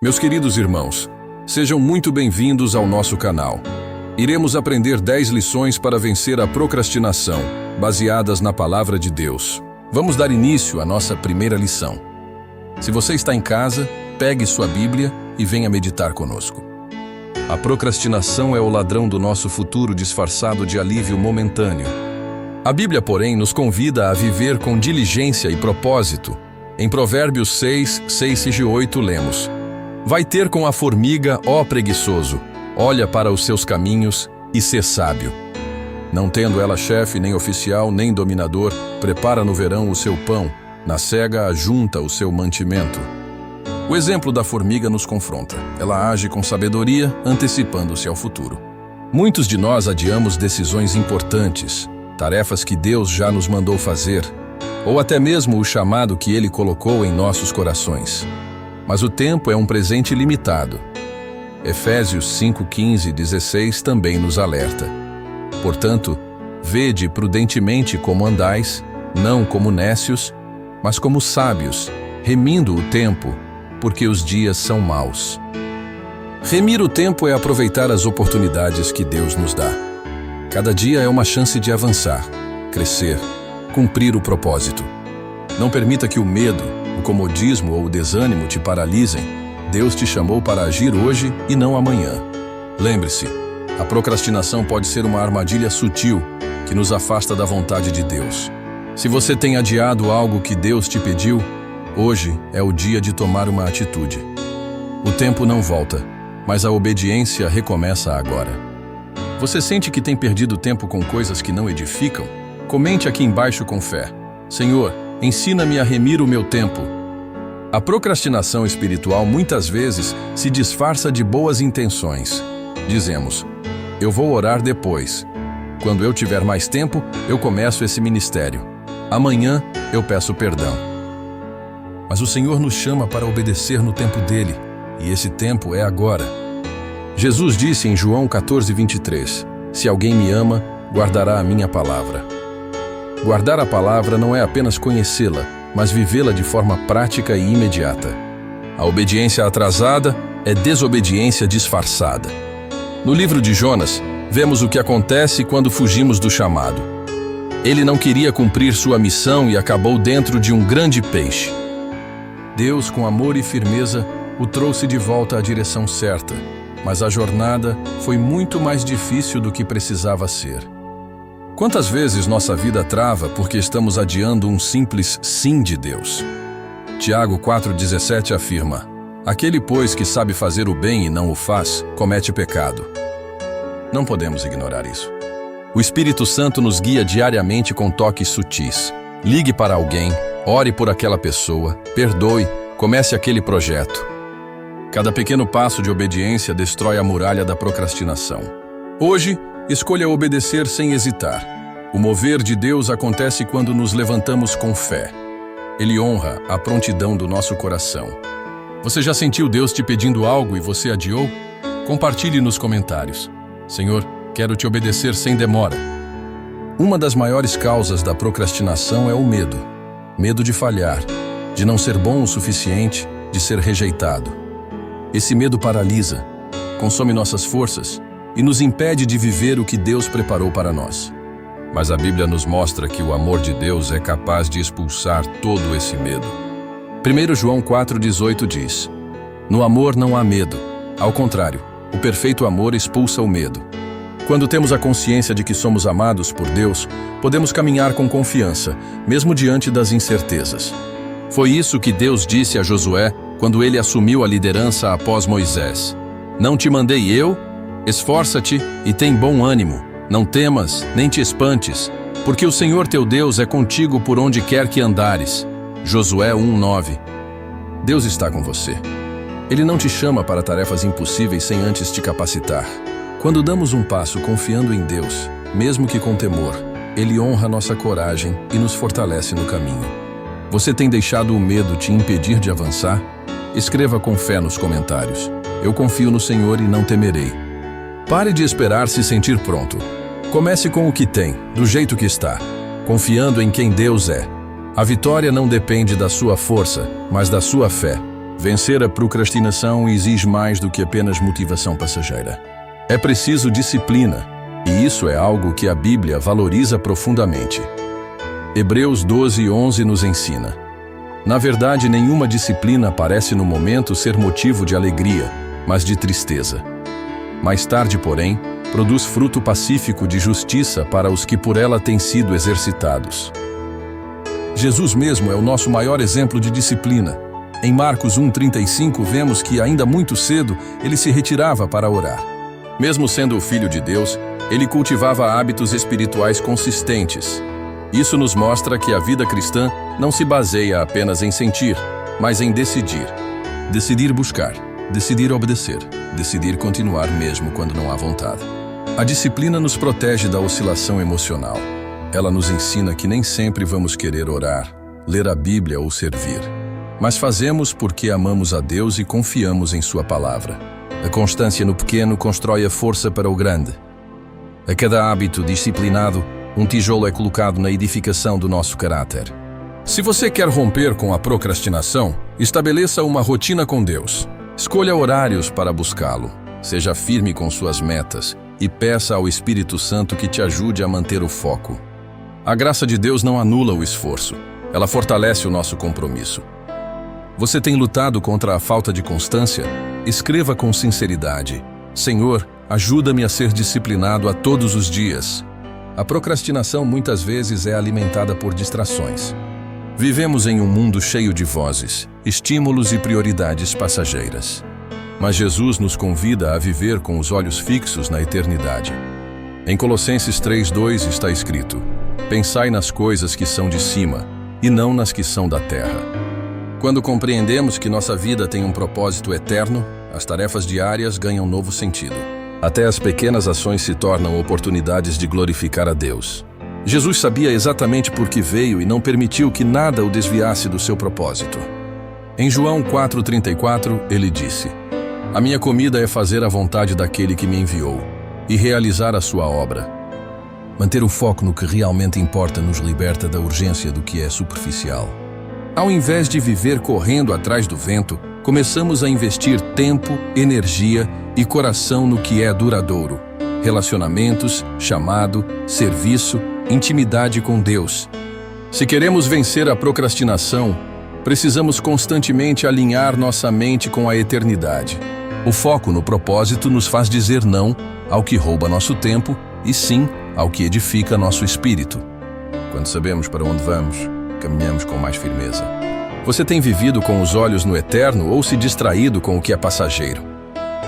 Meus queridos irmãos, sejam muito bem-vindos ao nosso canal. Iremos aprender 10 lições para vencer a procrastinação, baseadas na Palavra de Deus. Vamos dar início à nossa primeira lição. Se você está em casa, pegue sua Bíblia e venha meditar conosco. A procrastinação é o ladrão do nosso futuro disfarçado de alívio momentâneo. A Bíblia, porém, nos convida a viver com diligência e propósito. Em Provérbios 6, 6 e 8 lemos: Vai ter com a formiga, ó preguiçoso, olha para os seus caminhos e sê sábio. Não tendo ela chefe, nem oficial, nem dominador, prepara no verão o seu pão, na cega ajunta o seu mantimento. O exemplo da formiga nos confronta. Ela age com sabedoria, antecipando-se ao futuro. Muitos de nós adiamos decisões importantes, tarefas que Deus já nos mandou fazer, ou até mesmo o chamado que Ele colocou em nossos corações. Mas o tempo é um presente limitado. Efésios 5, 15 e 16 também nos alerta. Portanto, vede prudentemente como andais, não como nécios, mas como sábios, remindo o tempo, porque os dias são maus. Remir o tempo é aproveitar as oportunidades que Deus nos dá. Cada dia é uma chance de avançar, crescer, cumprir o propósito. Não permita que o medo, o comodismo ou o desânimo te paralisem. Deus te chamou para agir hoje e não amanhã. Lembre-se, a procrastinação pode ser uma armadilha sutil que nos afasta da vontade de Deus. Se você tem adiado algo que Deus te pediu, hoje é o dia de tomar uma atitude. O tempo não volta, mas a obediência recomeça agora. Você sente que tem perdido tempo com coisas que não edificam? Comente aqui embaixo com fé: Senhor, ensina-me a remir o meu tempo. A procrastinação espiritual muitas vezes se disfarça de boas intenções. Dizemos: eu vou orar depois. Quando eu tiver mais tempo, eu começo esse ministério. Amanhã eu peço perdão. Mas o Senhor nos chama para obedecer no tempo dele, e esse tempo é agora. Jesus disse em João 14, 23, Se alguém me ama, guardará a minha palavra. Guardar a palavra não é apenas conhecê-la, mas vivê-la de forma prática e imediata. A obediência atrasada é desobediência disfarçada. No livro de Jonas, vemos o que acontece quando fugimos do chamado. Ele não queria cumprir sua missão e acabou dentro de um grande peixe. Deus, com amor e firmeza, o trouxe de volta à direção certa, mas a jornada foi muito mais difícil do que precisava ser. Quantas vezes nossa vida trava porque estamos adiando um simples sim de Deus? Tiago 4,17 afirma: Aquele, pois, que sabe fazer o bem e não o faz, comete pecado. Não podemos ignorar isso. O Espírito Santo nos guia diariamente com toques sutis. Ligue para alguém, ore por aquela pessoa, perdoe, comece aquele projeto. Cada pequeno passo de obediência destrói a muralha da procrastinação. Hoje, escolha obedecer sem hesitar. O mover de Deus acontece quando nos levantamos com fé. Ele honra a prontidão do nosso coração. Você já sentiu Deus te pedindo algo e você adiou? Compartilhe nos comentários. Senhor, quero te obedecer sem demora. Uma das maiores causas da procrastinação é o medo. Medo de falhar, de não ser bom o suficiente, de ser rejeitado. Esse medo paralisa, consome nossas forças e nos impede de viver o que Deus preparou para nós. Mas a Bíblia nos mostra que o amor de Deus é capaz de expulsar todo esse medo. 1 João 4,18 diz: No amor não há medo. Ao contrário, o perfeito amor expulsa o medo. Quando temos a consciência de que somos amados por Deus, podemos caminhar com confiança, mesmo diante das incertezas. Foi isso que Deus disse a Josué quando ele assumiu a liderança após Moisés: Não te mandei eu? Esforça-te e tem bom ânimo. Não temas, nem te espantes, porque o Senhor teu Deus é contigo por onde quer que andares. Josué 1:9. Deus está com você. Ele não te chama para tarefas impossíveis sem antes te capacitar. Quando damos um passo confiando em Deus, mesmo que com temor, Ele honra nossa coragem e nos fortalece no caminho. Você tem deixado o medo te impedir de avançar? Escreva com fé nos comentários: Eu confio no Senhor e não temerei. Pare de esperar se sentir pronto. Comece com o que tem, do jeito que está, confiando em quem Deus é. A vitória não depende da sua força, mas da sua fé. Vencer a procrastinação exige mais do que apenas motivação passageira. É preciso disciplina, e isso é algo que a Bíblia valoriza profundamente. Hebreus 12:11 nos ensina: na verdade, nenhuma disciplina parece no momento ser motivo de alegria, mas de tristeza. Mais tarde, porém, produz fruto pacífico de justiça para os que por ela têm sido exercitados. Jesus mesmo é o nosso maior exemplo de disciplina. Em Marcos 1:35 vemos que, ainda muito cedo, ele se retirava para orar. Mesmo sendo o Filho de Deus, ele cultivava hábitos espirituais consistentes. Isso nos mostra que a vida cristã não se baseia apenas em sentir, mas em decidir. Decidir buscar, decidir obedecer, decidir continuar mesmo quando não há vontade. A disciplina nos protege da oscilação emocional. Ela nos ensina que nem sempre vamos querer orar, ler a Bíblia ou servir. Mas fazemos porque amamos a Deus e confiamos em Sua palavra. A constância no pequeno constrói a força para o grande. A cada hábito disciplinado, um tijolo é colocado na edificação do nosso caráter. Se você quer romper com a procrastinação, estabeleça uma rotina com Deus. Escolha horários para buscá-lo. Seja firme com suas metas e peça ao Espírito Santo que te ajude a manter o foco. A graça de Deus não anula o esforço. Ela fortalece o nosso compromisso. Você tem lutado contra a falta de constância? Escreva com sinceridade: Senhor, ajuda-me a ser disciplinado a todos os dias. A procrastinação muitas vezes é alimentada por distrações. Vivemos em um mundo cheio de vozes, estímulos e prioridades passageiras. Mas Jesus nos convida a viver com os olhos fixos na eternidade. Em Colossenses 3:2 está escrito: pensai nas coisas que são de cima, e não nas que são da terra. Quando compreendemos que nossa vida tem um propósito eterno, as tarefas diárias ganham novo sentido. Até as pequenas ações se tornam oportunidades de glorificar a Deus. Jesus sabia exatamente por que veio e não permitiu que nada o desviasse do seu propósito. Em João 4:34, ele disse: a minha comida é fazer a vontade daquele que me enviou e realizar a sua obra. Manter o foco no que realmente importa nos liberta da urgência do que é superficial. Ao invés de viver correndo atrás do vento, começamos a investir tempo, energia e coração no que é duradouro. Relacionamentos, chamado, serviço, intimidade com Deus. Se queremos vencer a procrastinação, precisamos constantemente alinhar nossa mente com a eternidade. O foco no propósito nos faz dizer não ao que rouba nosso tempo e sim ao que edifica nosso espírito. Quando sabemos para onde vamos, caminhamos com mais firmeza. Você tem vivido com os olhos no eterno ou se distraído com o que é passageiro?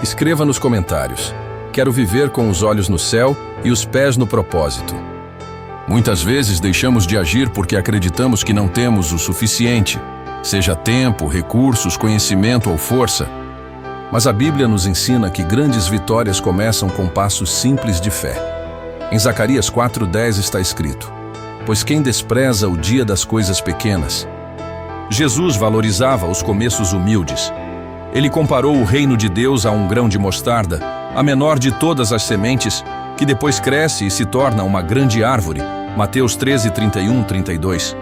Escreva nos comentários: quero viver com os olhos no céu e os pés no propósito. Muitas vezes deixamos de agir porque acreditamos que não temos o suficiente, seja tempo, recursos, conhecimento ou força. Mas a Bíblia nos ensina que grandes vitórias começam com passos simples de fé. Em Zacarias 4:10 está escrito: pois quem despreza o dia das coisas pequenas. Jesus valorizava os começos humildes. Ele comparou o reino de Deus a um grão de mostarda, a menor de todas as sementes, que depois cresce e se torna uma grande árvore. Mateus 13:31-32.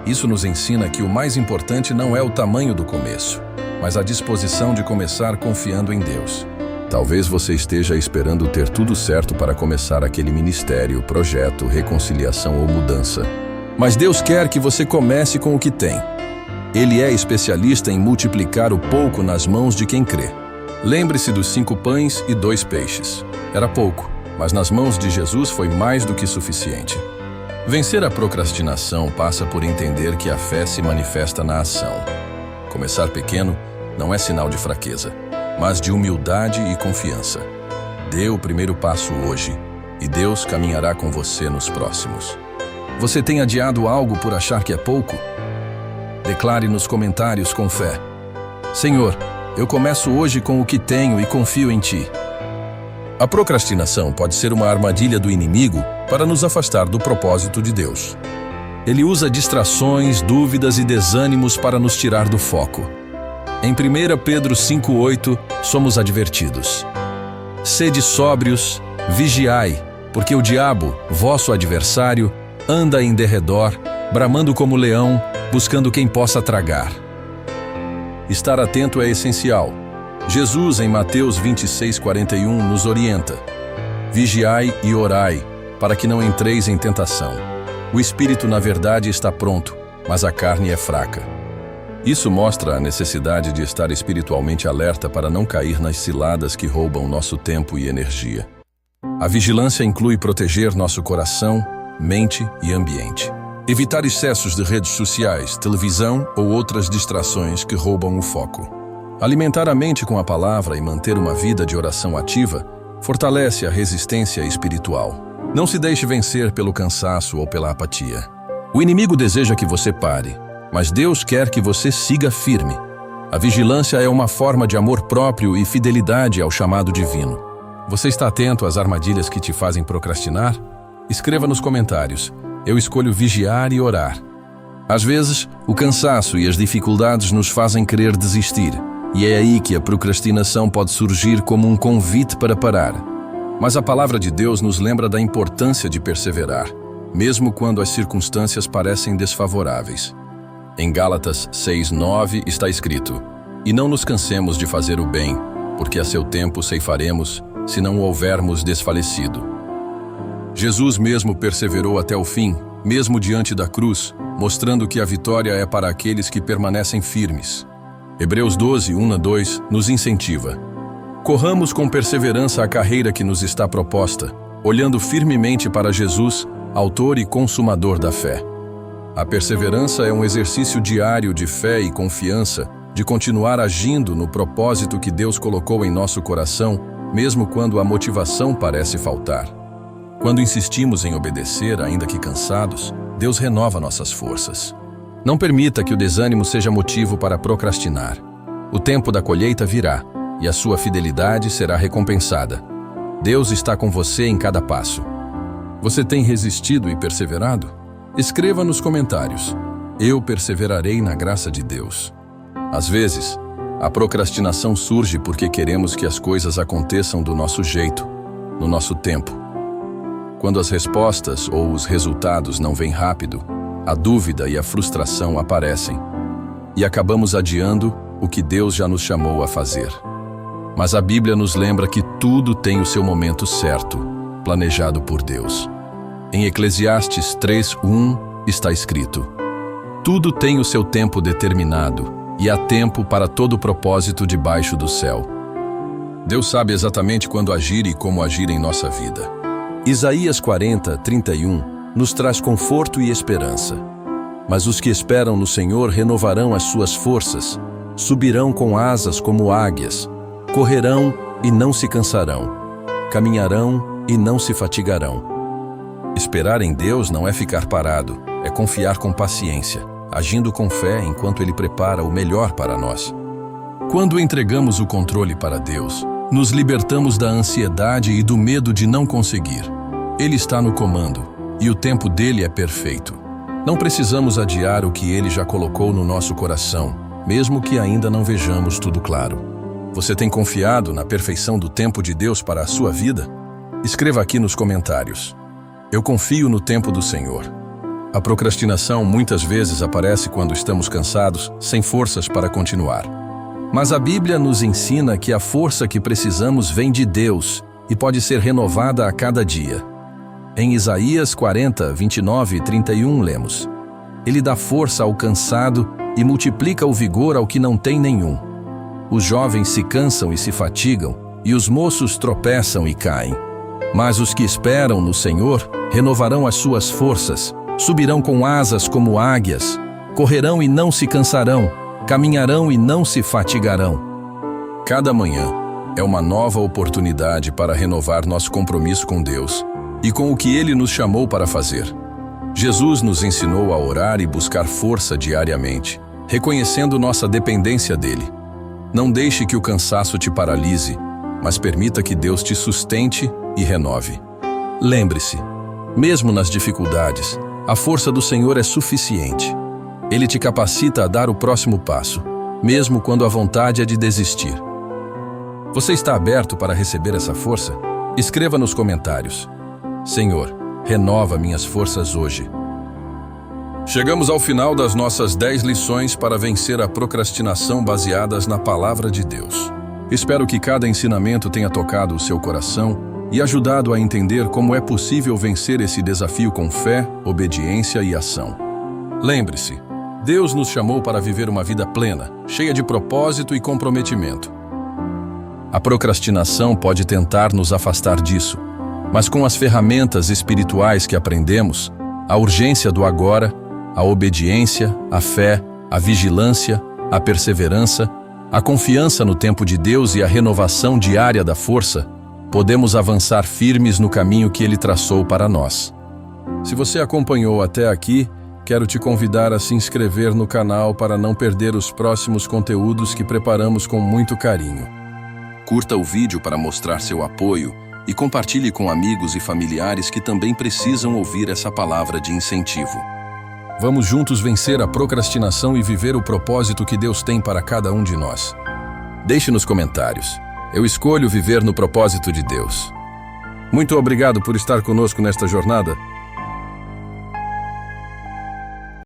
Isso nos ensina que o mais importante não é o tamanho do começo, mas a disposição de começar confiando em Deus. Talvez você esteja esperando ter tudo certo para começar aquele ministério, projeto, reconciliação ou mudança. Mas Deus quer que você comece com o que tem. Ele é especialista em multiplicar o pouco nas mãos de quem crê. Lembre-se dos 5 pães e 2 peixes. Era pouco, mas nas mãos de Jesus foi mais do que suficiente. Vencer a procrastinação passa por entender que a fé se manifesta na ação. Começar pequeno não é sinal de fraqueza, mas de humildade e confiança. Dê o primeiro passo hoje e Deus caminhará com você nos próximos. Você tem adiado algo por achar que é pouco? Declare nos comentários com fé: Senhor, eu começo hoje com o que tenho e confio em Ti. A procrastinação pode ser uma armadilha do inimigo para nos afastar do propósito de Deus. Ele usa distrações, dúvidas e desânimos para nos tirar do foco. Em 1 Pedro 5:8, somos advertidos: sede sóbrios, vigiai, porque o diabo, vosso adversário, anda em derredor, bramando como leão, buscando quem possa tragar. Estar atento é essencial. Jesus, em Mateus 26:41, nos orienta: vigiai e orai, para que não entreis em tentação. O espírito, na verdade, está pronto, mas a carne é fraca. Isso mostra a necessidade de estar espiritualmente alerta para não cair nas ciladas que roubam nosso tempo e energia. A vigilância inclui proteger nosso coração, mente e ambiente. Evitar excessos de redes sociais, televisão ou outras distrações que roubam o foco. Alimentar a mente com a palavra e manter uma vida de oração ativa fortalece a resistência espiritual. Não se deixe vencer pelo cansaço ou pela apatia. O inimigo deseja que você pare, mas Deus quer que você siga firme. A vigilância é uma forma de amor próprio e fidelidade ao chamado divino. Você está atento às armadilhas que te fazem procrastinar? Escreva nos comentários: eu escolho vigiar e orar. Às vezes, o cansaço e as dificuldades nos fazem querer desistir, e é aí que a procrastinação pode surgir como um convite para parar. Mas a palavra de Deus nos lembra da importância de perseverar, mesmo quando as circunstâncias parecem desfavoráveis. Em Gálatas 6:9 está escrito: e não nos cansemos de fazer o bem, porque a seu tempo ceifaremos, se não houvermos desfalecido. Jesus mesmo perseverou até o fim, mesmo diante da cruz, mostrando que a vitória é para aqueles que permanecem firmes. Hebreus 12:1-2 nos incentiva: corramos com perseverança a carreira que nos está proposta, olhando firmemente para Jesus, autor e consumador da fé. A perseverança é um exercício diário de fé e confiança, de continuar agindo no propósito que Deus colocou em nosso coração, mesmo quando a motivação parece faltar. Quando insistimos em obedecer, ainda que cansados, Deus renova nossas forças. Não permita que o desânimo seja motivo para procrastinar. O tempo da colheita virá, e a sua fidelidade será recompensada. Deus está com você em cada passo. Você tem resistido e perseverado? Escreva nos comentários: eu perseverarei na graça de Deus. Às vezes, a procrastinação surge porque queremos que as coisas aconteçam do nosso jeito, no nosso tempo. Quando as respostas ou os resultados não vêm rápido, a dúvida e a frustração aparecem, e acabamos adiando o que Deus já nos chamou a fazer. Mas a Bíblia nos lembra que tudo tem o seu momento certo, planejado por Deus. Em Eclesiastes 3:1 está escrito: tudo tem o seu tempo determinado, e há tempo para todo propósito debaixo do céu. Deus sabe exatamente quando agir e como agir em nossa vida. Isaías 40:31 nos traz conforto e esperança. Mas os que esperam no Senhor renovarão as suas forças, subirão com asas como águias, correrão e não se cansarão, caminharão e não se fatigarão. Esperar em Deus não é ficar parado, é confiar com paciência, agindo com fé enquanto Ele prepara o melhor para nós. Quando entregamos o controle para Deus, nos libertamos da ansiedade e do medo de não conseguir. Ele está no comando, e o tempo dele é perfeito. Não precisamos adiar o que Ele já colocou no nosso coração, mesmo que ainda não vejamos tudo claro. Você tem confiado na perfeição do tempo de Deus para a sua vida? Escreva aqui nos comentários: eu confio no tempo do Senhor. A procrastinação muitas vezes aparece quando estamos cansados, sem forças para continuar. Mas a Bíblia nos ensina que a força que precisamos vem de Deus e pode ser renovada a cada dia. Em Isaías 40:29-31 lemos: Ele dá força ao cansado e multiplica o vigor ao que não tem nenhum. Os jovens se cansam e se fatigam, e os moços tropeçam e caem. Mas os que esperam no Senhor renovarão as suas forças, subirão com asas como águias, correrão e não se cansarão, caminharão e não se fatigarão. Cada manhã é uma nova oportunidade para renovar nosso compromisso com Deus e com o que Ele nos chamou para fazer. Jesus nos ensinou a orar e buscar força diariamente, reconhecendo nossa dependência dEle. Não deixe que o cansaço te paralise, mas permita que Deus te sustente e renove. Lembre-se, mesmo nas dificuldades, a força do Senhor é suficiente. Ele te capacita a dar o próximo passo, mesmo quando a vontade é de desistir. Você está aberto para receber essa força? Escreva nos comentários: Senhor, renova minhas forças hoje. Chegamos ao final das nossas 10 lições para vencer a procrastinação baseadas na Palavra de Deus. Espero que cada ensinamento tenha tocado o seu coração e ajudado a entender como é possível vencer esse desafio com fé, obediência e ação. Lembre-se, Deus nos chamou para viver uma vida plena, cheia de propósito e comprometimento. A procrastinação pode tentar nos afastar disso, mas com as ferramentas espirituais que aprendemos, a urgência do agora, a obediência, a fé, a vigilância, a perseverança, a confiança no tempo de Deus e a renovação diária da força, podemos avançar firmes no caminho que Ele traçou para nós. Se você acompanhou até aqui, quero te convidar a se inscrever no canal para não perder os próximos conteúdos que preparamos com muito carinho. Curta o vídeo para mostrar seu apoio e compartilhe com amigos e familiares que também precisam ouvir essa palavra de incentivo. Vamos juntos vencer a procrastinação e viver o propósito que Deus tem para cada um de nós. Deixe nos comentários: eu escolho viver no propósito de Deus. Muito obrigado por estar conosco nesta jornada